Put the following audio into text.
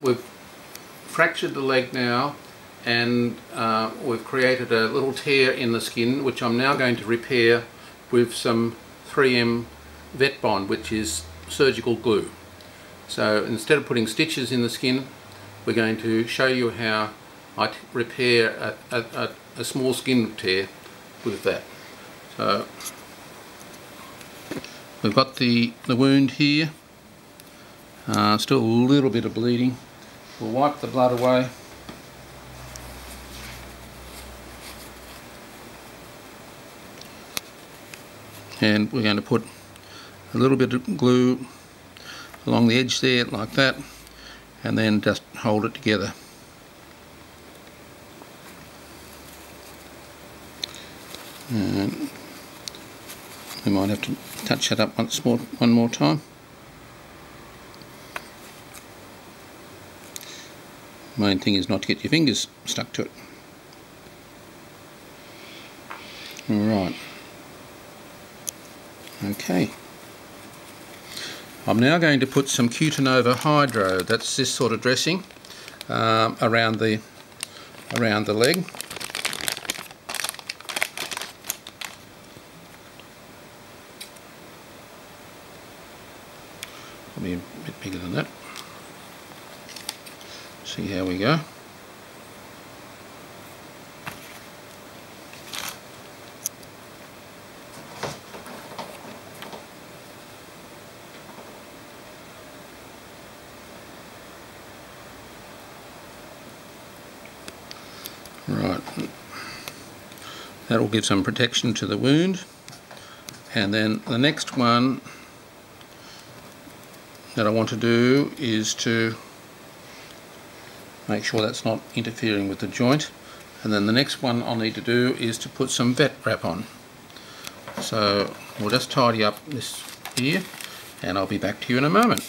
We've fractured the leg now, and we've created a little tear in the skin, which I'm now going to repair with some 3M VetBond, which is surgical glue. So instead of putting stitches in the skin, we're going to show you how I repair a small skin tear with that. So we've got the wound here, still a little bit of bleeding. We'll wipe the blood away. And we're going to put a little bit of glue along the edge there, like that, and then just hold it together. And we might have to touch that up one more time. Main thing is not to get your fingers stuck to it. Alright. Okay. I'm now going to put some Cutinova Hydro, that's this sort of dressing, around the leg. Probably a bit bigger than that. See how we go. Right, that will give some protection to the wound, and then the next one that I want to do is to make sure that's not interfering with the joint, and then the next one I'll need to do is to put some vet wrap on. So we'll just tidy up this here, and I'll be back to you in a moment.